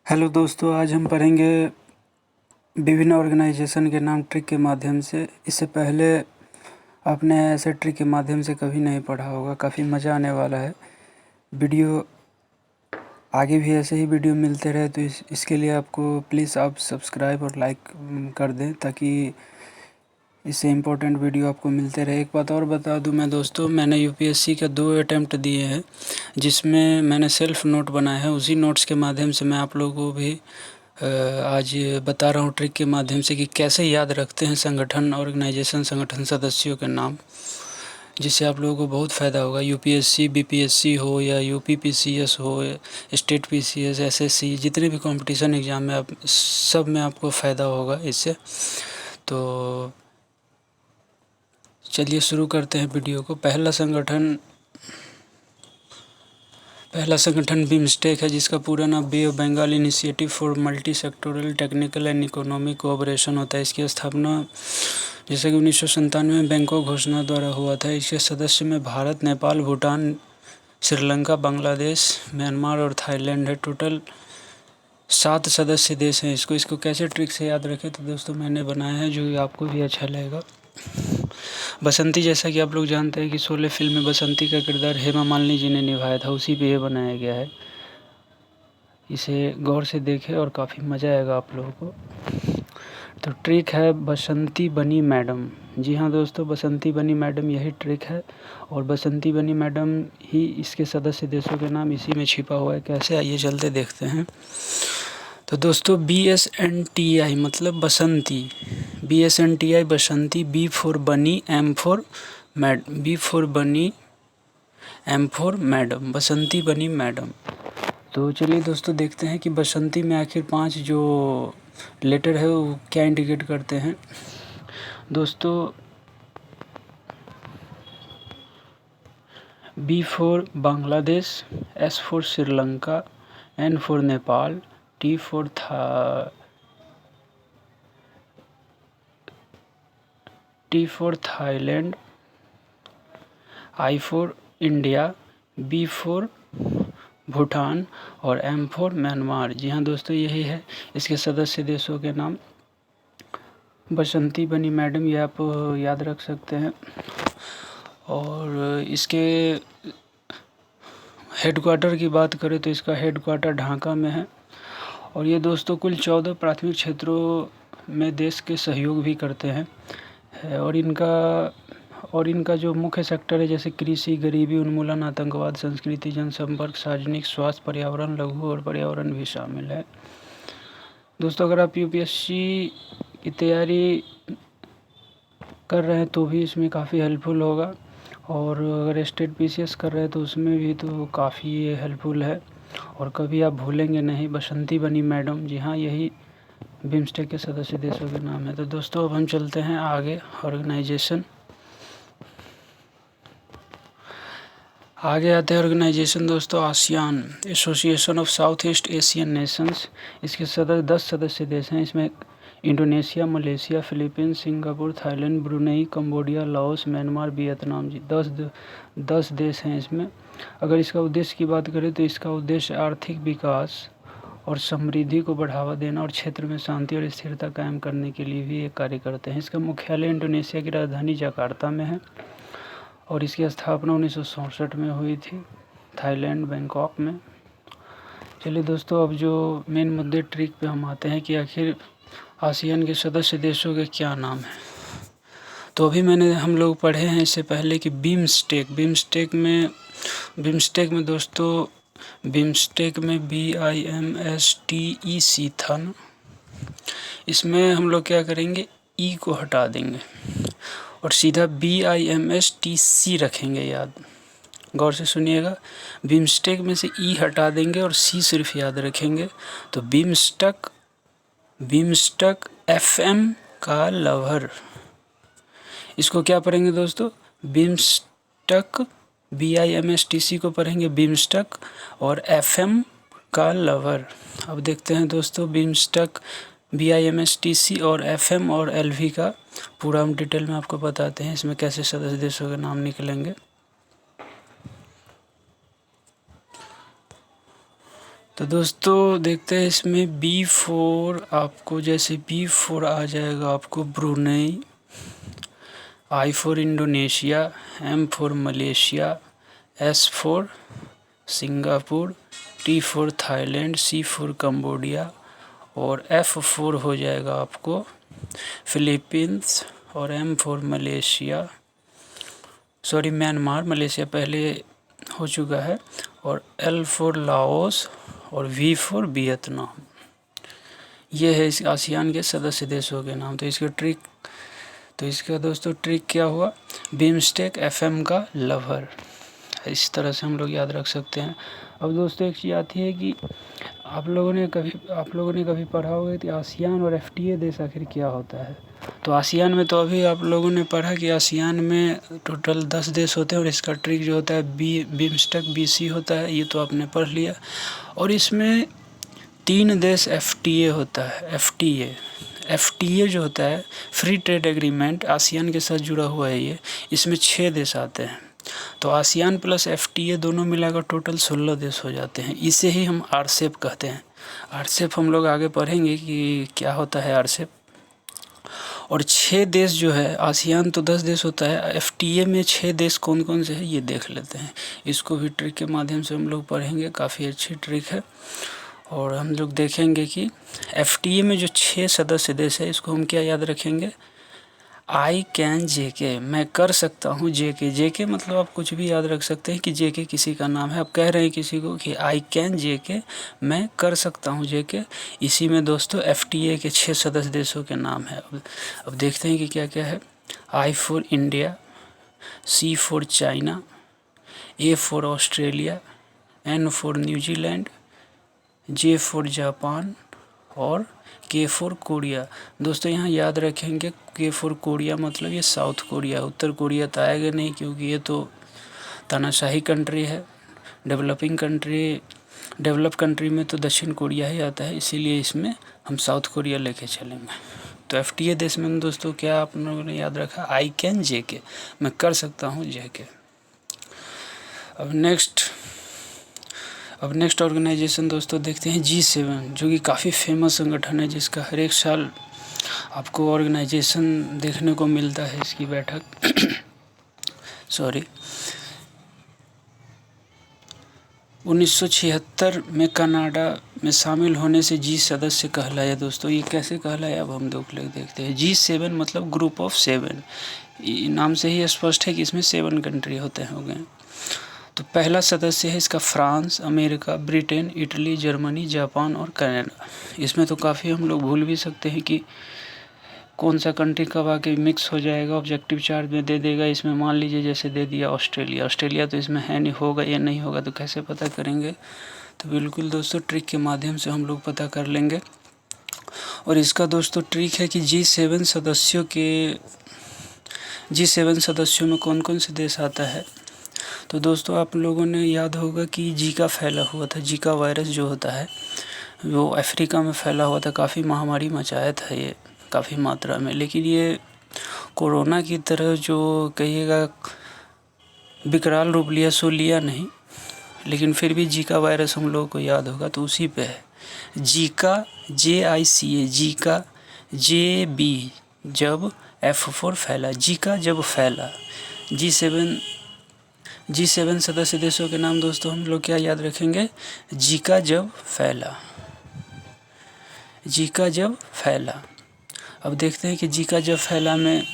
Hello दोस्तों, आज हम पढ़ेंगे विभिन्न ऑर्गेनाइजेशन के नाम ट्रिक के माध्यम से। इससे पहले आपने ऐसे ट्रिक के माध्यम से कभी नहीं पढ़ा होगा। काफ़ी मज़ा आने वाला है। वीडियो आगे भी ऐसे ही वीडियो मिलते रहे तो इसके लिए आपको प्लीज़ आप सब्सक्राइब और लाइक कर दें ताकि इससे इम्पोर्टेंट वीडियो आपको मिलते रहे। एक बात और बता दूं मैं दोस्तों, मैंने यूपीएससी का 2 अटैम्प्ट दिए हैं जिसमें मैंने सेल्फ नोट बनाए हैं। उसी नोट्स के माध्यम से मैं आप लोगों को भी आज बता रहा हूँ ट्रिक के माध्यम से कि कैसे याद रखते हैं संगठन ऑर्गेनाइजेशन संगठन सदस्यों के नाम, जिससे आप लोगों को बहुत फ़ायदा होगा। यूपीएससी बीपीएससी हो या यूपीपीसीएस हो, स्टेट पीसीएस, एसएससी, जितने भी कंपटीशन एग्ज़ाम में आप सब में आपको फ़ायदा होगा इससे। तो चलिए शुरू करते हैं वीडियो को। पहला संगठन बिम्स्टेक है, जिसका पूरा नाम Bay of Bengal initiative for multi sectoral technical and economic cooperation होता है। इसकी स्थापना जैसे कि 1997 में बैंकॉक घोषणा द्वारा हुआ था। इसके सदस्य में भारत, नेपाल, भूटान, श्रीलंका, बांग्लादेश, म्यांमार और थाईलैंड है। टोटल 7 सदस्य देश हैं। इसको कैसे ट्रिक से याद रखें तो दोस्तों मैंने बनाया है जो आपको भी अच्छा लगेगा। बसंती, जैसा कि आप लोग जानते हैं कि शोले फिल्म में बसंती का किरदार हेमा मालिनी जी ने निभाया था, उसी पे ये बनाया गया है। इसे गौर से देखें और काफ़ी मज़ा आएगा आप लोगों को। तो ट्रिक है बसंती बनी मैडम। जी हाँ दोस्तों, बसंती बनी मैडम यही ट्रिक है और बसंती बनी मैडम ही इसके सदस्य देशों के नाम इसी में छिपा हुआ है। कैसे, आइए चलते देखते हैं। तो दोस्तों BSNTI मतलब बसंती, BSNTI बसंती, B फॉर बनी, M फॉर मैडम, बसंती बनी मैडम। तो चलिए दोस्तों देखते हैं कि बसंती में आखिर 5 जो लेटर है वो क्या इंडिकेट करते हैं। दोस्तों B for Bangladesh, S for Sri Lanka, N for Nepal, T for Thailand, I for India, B for Bhutan और M फॉर म्यांमार। जी हाँ दोस्तों, यही है इसके सदस्य देशों के नाम। बसंती बनी मैडम ये आप याद रख सकते हैं। और इसके हेडक्वार्टर की बात करें तो इसका हेडक्वार्टर ढाका में है। और ये दोस्तों कुल 14 प्राथमिक क्षेत्रों में देश के सहयोग भी करते हैं। और इनका जो मुख्य सेक्टर है जैसे कृषि, गरीबी उन्मूलन, आतंकवाद, संस्कृति, जनसंपर्क, सार्वजनिक स्वास्थ्य, पर्यावरण, लघु और पर्यावरण भी शामिल है। दोस्तों अगर आप यूपीएससी की तैयारी कर रहे हैं तो भी इसमें काफ़ी हेल्पफुल होगा, और अगर स्टेट पीसीएस कर रहे हैं तो उसमें भी तो काफ़ी हेल्पफुल है और कभी आप भूलेंगे नहीं। बसंती बनी मैडम, जी हाँ यही बिम्स्टेक के सदस्य देशों के नाम है। तो दोस्तों अब हम चलते हैं आगे। आगे आते हैं ऑर्गेनाइजेशन दोस्तों। ASEAN, Association of South East Asian Nations. इसके 10 सदस्य देश हैं। इसमें Indonesia, Malaysia, Philippines, Singapore, Thailand, Brunei, Cambodia, Laos, Myanmar, Vietnam. जी 10 देश हैं इसमें। अगर इसका उद्देश्य की बात करें तो इसका उद्देश्य आर्थिक विकास और समृद्धि को बढ़ावा देना और क्षेत्र में शांति और स्थिरता कायम करने के लिए भी ये कार्य करते हैं। इसका मुख्यालय इंडोनेशिया की राजधानी जकार्ता में है और इसकी स्थापना 1967 में हुई थी, थाईलैंड बैंकॉक में। चलिए दोस्तों अब जो मेन मुद्दे ट्रिक पे हम आते हैं कि आखिर आसियान के सदस्य देशों के क्या नाम हैं। तो अभी हम लोग पढ़े हैं इससे पहले कि बिम्स्टेक में दोस्तों बिम्स्टेक में BIMSTEC था ना, इसमें हम लोग क्या करेंगे, ई को हटा देंगे और सीधा BIMSTC रखेंगे। याद गौर से सुनिएगा, बिम्स्टेक में से ई हटा देंगे और सी सिर्फ याद रखेंगे। तो बिम्स्टक FM का लवर, इसको क्या पढ़ेंगे दोस्तों, बिम्स्टक, BIMSTC को पढ़ेंगे बिम्स्टक और FM का लवर। अब देखते हैं दोस्तों बिम्स्टक, BIMSTC और FM और LV का पूरा हम डिटेल में आपको बताते हैं इसमें कैसे सदस्य देशों के नाम निकलेंगे। तो दोस्तों देखते हैं इसमें B4 आपको, जैसे B4 आ जाएगा आपको Brunei, I for Indonesia, M for Malaysia, S for Singapore, T for Thailand, C for Cambodia और F फॉर हो जाएगा आपको फिलीपींस और M for Malaysia, sorry Myanmar, Malaysia पहले हो चुका है, और L फॉर लाओस और V फॉर वियतनाम। ये है इस आसियान के सदस्य देशों के नाम। तो इसका दोस्तों ट्रिक क्या हुआ, बिम्स्टेक FM का लवर, इस तरह से हम लोग याद रख सकते हैं। अब दोस्तों एक चीज़ आती है कि आप लोगों ने कभी पढ़ा होगा कि आसियान और FTA देश आखिर क्या होता है। तो आसियान में तो अभी आप लोगों ने पढ़ा कि आसियान में टोटल 10 देश होते हैं और इसका ट्रिक जो होता है बिम्स्टेक BC होता है, ये तो आपने पढ़ लिया। और इसमें 3 देश FTA होता है। FTA जो होता है फ्री ट्रेड एग्रीमेंट, आसियान के साथ जुड़ा हुआ है ये, इसमें 6 देश आते हैं। तो आसियान प्लस FTA दोनों मिलाकर टोटल 16 देश हो जाते हैं। इसे ही हम RCEP कहते हैं। RCEP हम लोग आगे पढ़ेंगे कि क्या होता है RCEP। और 6 देश जो है, आसियान तो 10 देश होता है, FTA में 6 देश कौन कौन से हैं ये देख लेते हैं। इसको भी ट्रिक के माध्यम से हम लोग पढ़ेंगे, काफ़ी अच्छी ट्रिक है। और हम लोग देखेंगे कि FTA में जो 6 सदस्य देश है, इसको हम क्या याद रखेंगे, आई कैन JK, मैं कर सकता हूँ JK मतलब आप कुछ भी याद रख सकते हैं कि JK किसी का नाम है। आप कह रहे हैं किसी को कि आई कैन JK, मैं कर सकता हूँ JK, इसी में दोस्तों FTA के 6 सदस्य देशों के नाम है। अब देखते हैं कि क्या क्या है। I for India, C for China, A for Australia, N for New Zealand, J for Japan और K फॉर कोरिया। दोस्तों यहाँ याद रखेंगे K फॉर कोरिया मतलब ये साउथ कोरिया, उत्तर कोरिया तो आएगा नहीं क्योंकि ये तो तानाशाही कंट्री है। डेवलप कंट्री में तो दक्षिण कोरिया ही आता है, इसीलिए इसमें हम साउथ कोरिया लेके चलेंगे। तो FTA देश में दोस्तों क्या आप लोगों ने याद रखा, आई कैन JK, मैं कर सकता हूँ JK। अब नेक्स्ट ऑर्गेनाइजेशन दोस्तों देखते हैं G7, जो कि काफ़ी फेमस संगठन है, जिसका हर एक साल आपको ऑर्गेनाइजेशन देखने को मिलता है, इसकी बैठक सॉरी 1976 में कनाडा में शामिल होने से G सदस्य कहलाया। दोस्तों ये कैसे कहलाया अब हम लोग देखते हैं। G7 मतलब ग्रुप ऑफ 7, नाम से ही स्पष्ट है कि इसमें 7 कंट्री होते हैं, हो गए। तो पहला सदस्य है इसका France, America, Britain, Italy, Germany, Japan और कनाडा। इसमें तो काफ़ी हम लोग भूल भी सकते हैं कि कौन सा कंट्री कब आके मिक्स हो जाएगा, ऑब्जेक्टिव चार्ज में दे देगा। इसमें मान लीजिए जैसे दे दिया ऑस्ट्रेलिया तो इसमें है नहीं, होगा या नहीं होगा तो कैसे पता करेंगे। तो बिल्कुल दोस्तों ट्रिक के माध्यम से हम लोग पता कर लेंगे। और इसका दोस्तों ट्रिक है कि G7 सदस्यों में कौन कौन से देश आता है। तो दोस्तों आप लोगों ने याद होगा कि जीका फैला हुआ था, जीका वायरस जो होता है वो अफ्रीका में फैला हुआ था, काफ़ी महामारी मचाया था ये काफ़ी मात्रा में। लेकिन ये कोरोना की तरह जो कहिएगा विकराल रूप लिया सो लिया नहीं, लेकिन फिर भी जीका वायरस हम लोगों को याद होगा तो उसी पे है। जीका JICA, जीका JB जब F फॉर फैला, जीका जब फैला। G7 सदस्य देशों के नाम दोस्तों हम लोग क्या याद रखेंगे, जीका जब फैला। अब देखते हैं कि जीका जब फैला में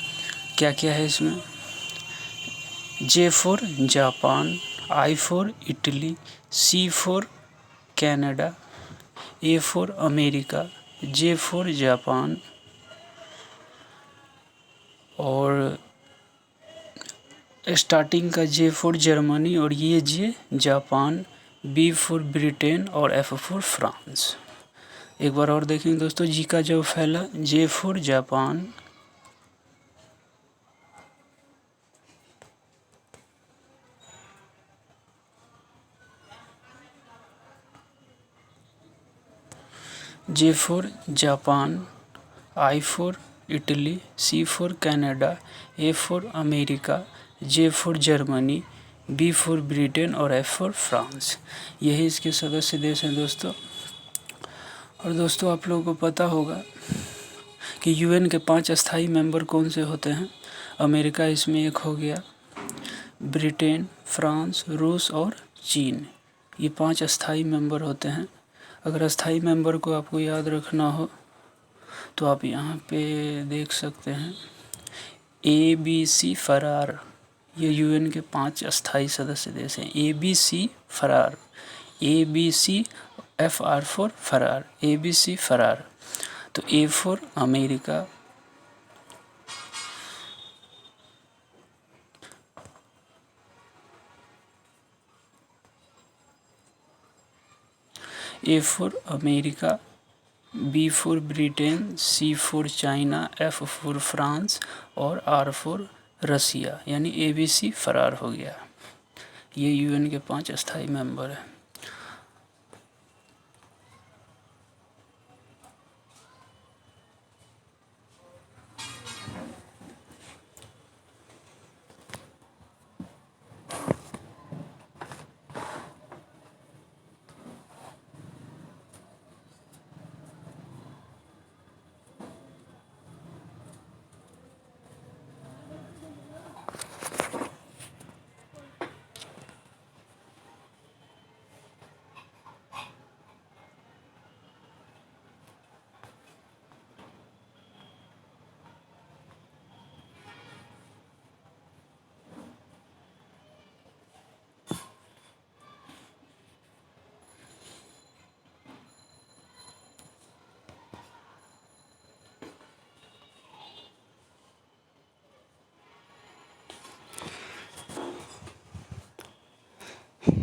क्या क्या है इसमें। J for Japan, I for Italy, C for Canada, A for America, J for Japan और स्टार्टिंग का J फॉर जर्मनी और ये J Japan, B for Britain और F फॉर फ्रांस। एक बार और देखेंगे दोस्तों, जी का जब फैला, J for Japan, J for Japan, I for Italy, C for Canada, A for America, J for Germany, B for Britain और एफ फॉर फ्रांस। यही इसके सदस्य देश हैं दोस्तों। और दोस्तों आप लोगों को पता होगा कि यूएन के 5 अस्थाई मेंबर कौन से होते हैं। अमेरिका इसमें एक हो गया, ब्रिटेन, फ्रांस, रूस और चीन, ये 5 अस्थाई मेंबर होते हैं। अगर अस्थाई मेंबर को आपको याद रखना हो तो आप यहाँ पे देख सकते हैं ABC फरार, ये यूएन के 5 अस्थाई सदस्य देश हैं। ABC फरार, ABC FR फॉर फरार, ABC फरार। तो A for America, A for America, B for Britain, C for China, F for France और R फॉर रसिया, यानी ABC फरार हो गया। ये यूएन के 5 अस्थाई मेंबर हैं।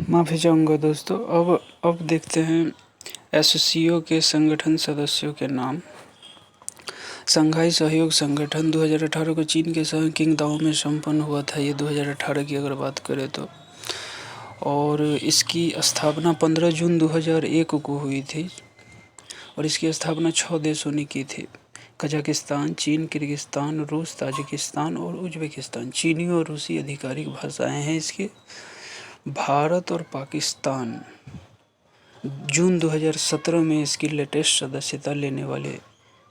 माफ़ी चाहूँगा दोस्तों। अब देखते हैं एससीओ के संगठन सदस्यों के नाम। शंघाई सहयोग संगठन 2018 को चीन के शहर किंगदाओ में संपन्न हुआ था। ये 2018 की अगर बात करें तो, और इसकी स्थापना 15 जून 2001 को हुई थी और इसकी स्थापना 6 देशों ने की थी, कजाकिस्तान, चीन, किर्गिस्तान, रूस, ताजिकिस्तान और उज्बेकिस्तान। चीनी और रूसी आधिकारिक भाषाएं हैं इसकी। भारत और पाकिस्तान जून 2017 में इसकी लेटेस्ट सदस्यता लेने वाले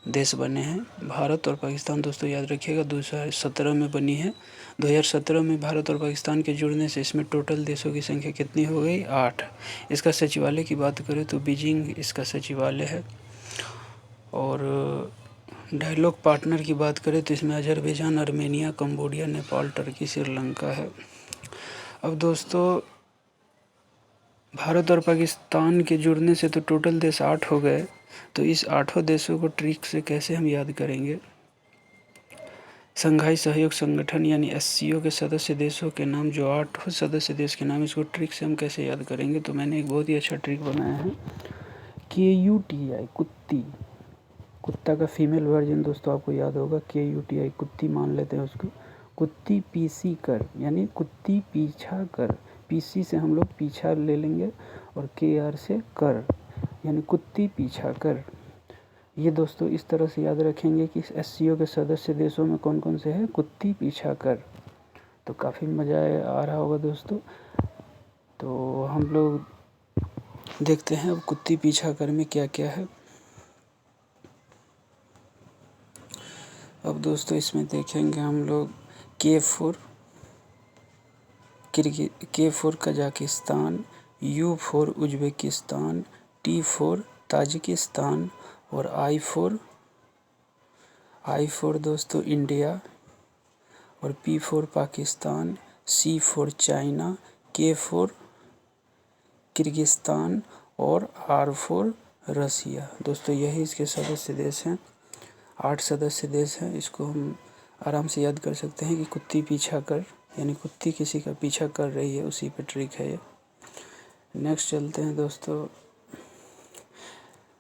देश बने हैं। भारत और पाकिस्तान दोस्तों याद रखिएगा 2017 में बनी है। 2017 में भारत और पाकिस्तान के जुड़ने से इसमें टोटल देशों की संख्या कितनी हो गई? 8। इसका सचिवालय की बात करें तो बीजिंग इसका सचिवालय है। और डायलॉग पार्टनर की बात करें तो इसमें Azerbaijan, Armenia, Cambodia, Nepal, Turkey, Sri Lanka है। अब दोस्तों भारत और पाकिस्तान के जुड़ने से तो टोटल देश 8 हो गए, तो इस 8 देशों को ट्रिक से कैसे हम याद करेंगे? शंघाई सहयोग संगठन यानी एससीओ के सदस्य देशों के नाम, जो 8 सदस्य देश के नाम, इसको ट्रिक से हम कैसे याद करेंगे? तो मैंने एक बहुत ही अच्छा ट्रिक बनाया है। KUTI कुत्ती, कुत्ता का फीमेल वर्जन दोस्तों आपको याद होगा, KUTI कुत्ती मान लेते हैं उसको। कुत्ती PC कर यानी कुत्ती पीछा कर, PC से हम लोग पीछा ले लेंगे और KR से कर यानी कुत्ती पीछा कर। ये दोस्तों इस तरह से याद रखेंगे कि एससीओ के सदस्य देशों में कौन कौन से हैं, कुत्ती पीछा कर। तो काफ़ी मज़ा आ रहा होगा दोस्तों। तो हम लोग देखते हैं अब कुत्ती पीछा कर में क्या क्या है। अब दोस्तों इसमें देखेंगे हम लोग K for Kazakhstan, U for Uzbekistan, T for Tajikistan और I फॉर दोस्तों इंडिया और P for Pakistan, C for China, K for Kyrgyzstan और R फॉर रसिया। दोस्तों यही इसके सदस्य देश हैं। 8 सदस्य देश हैं। इसको हम आराम से याद कर सकते हैं कि कुत्ती पीछा कर यानी कुत्ती किसी का पीछा कर रही है, उसी पे ट्रिक है ये। नेक्स्ट चलते हैं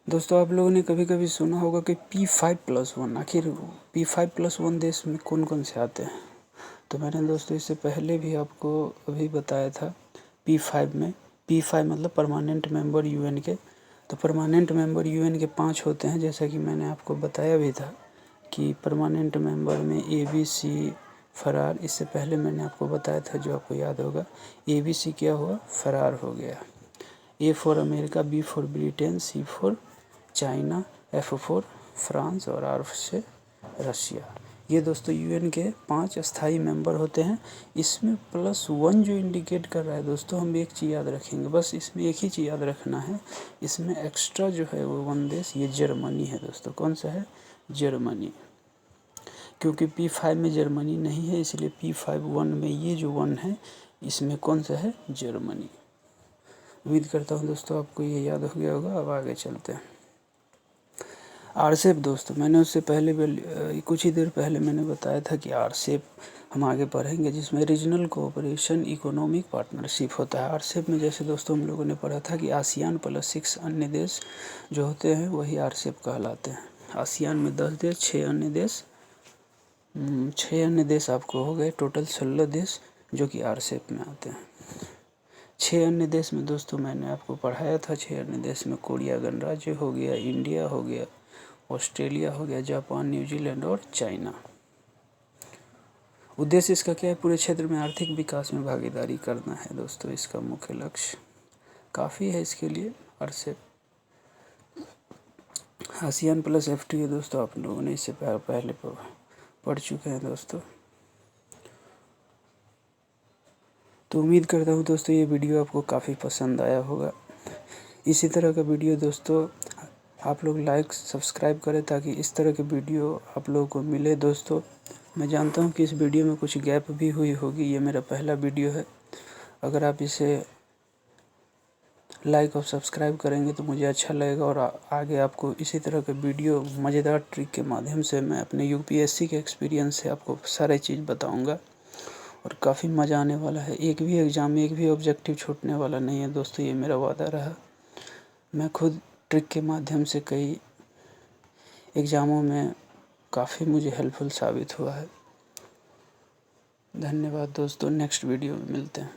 दोस्तों आप लोगों ने कभी कभी सुना होगा कि P5+1, आखिर P5+1 देश में कौन कौन से आते हैं? तो मैंने दोस्तों इससे पहले भी आपको अभी बताया था। P5 में P5 मतलब परमानेंट मेंबर यूएन के। तो परमानेंट मेंबर यूएन के 5 होते हैं, जैसा कि मैंने आपको बताया भी था कि परमानेंट मेंबर में ABC, फरार, इससे पहले मैंने आपको बताया था जो आपको याद होगा। ABC क्या हुआ, फरार हो गया। A for America, B for Britain, C for China, F for France और R से रशिया। ये दोस्तों UN के 5 स्थायी मेंबर होते हैं। इसमें +1 जो इंडिकेट कर रहा है दोस्तों, हम एक चीज़ याद रखेंगे, बस इसमें एक ही चीज़ याद रखना है, इसमें एक्स्ट्रा जो है वो 1 देश, ये जर्मनी है दोस्तों। कौन सा है, जर्मनी, क्योंकि P5 में जर्मनी नहीं है, इसलिए P51 में ये जो 1 है इसमें कौन सा है, जर्मनी। उम्मीद करता हूँ दोस्तों आपको ये याद हो गया होगा। अब आगे चलते हैं। आरसेप दोस्तों, मैंने उससे पहले कुछ ही देर पहले मैंने बताया था कि आरसेप हम आगे पढ़ेंगे, जिसमें रीजनल कोऑपरेशन इकोनॉमिक पार्टनरशिप होता है। आरसेप में जैसे दोस्तों हम लोगों ने पढ़ा था कि आसियान +6 अन्य देश जो होते हैं वही आरसेप कहलाते हैं। आसियान में 10 देश, 6 अन्य देश आपको हो गए, टोटल 16 देश जो कि आरसेप में आते हैं। 6 अन्य देश में दोस्तों मैंने आपको पढ़ाया था, 6 अन्य देश में कोरिया गणराज्य हो गया, इंडिया हो गया, ऑस्ट्रेलिया हो गया, जापान, न्यूजीलैंड और चाइना। उद्देश्य इसका क्या है, पूरे क्षेत्र में आर्थिक विकास में भागीदारी करना है दोस्तों, इसका मुख्य लक्ष्य। काफ़ी है इसके लिए आरसेप। आसियान +FTA दोस्तों आप लोगों ने इससे पहले पढ़ चुके हैं दोस्तों। तो उम्मीद करता हूँ दोस्तों ये वीडियो आपको काफ़ी पसंद आया होगा। इसी तरह का वीडियो दोस्तों आप लोग लाइक सब्सक्राइब करें ताकि इस तरह के वीडियो आप लोगों को मिले दोस्तों। मैं जानता हूँ कि इस वीडियो में कुछ गैप भी हुई होगी, ये मेरा पहला वीडियो है। अगर आप इसे लाइक और सब्सक्राइब करेंगे तो मुझे अच्छा लगेगा, और आगे आपको इसी तरह के वीडियो मज़ेदार ट्रिक के माध्यम से मैं अपने UPSC के एक्सपीरियंस से आपको सारी चीज़ बताऊँगा, और काफ़ी मज़ा आने वाला है। एक भी एग्ज़ाम में एक भी ऑब्जेक्टिव छूटने वाला नहीं है दोस्तों, ये मेरा वादा रहा। मैं खुद ट्रिक के माध्यम से कई एग्ज़ामों में काफ़ी मुझे हेल्पफुल साबित हुआ है। धन्यवाद दोस्तों, नेक्स्ट वीडियो में मिलते हैं।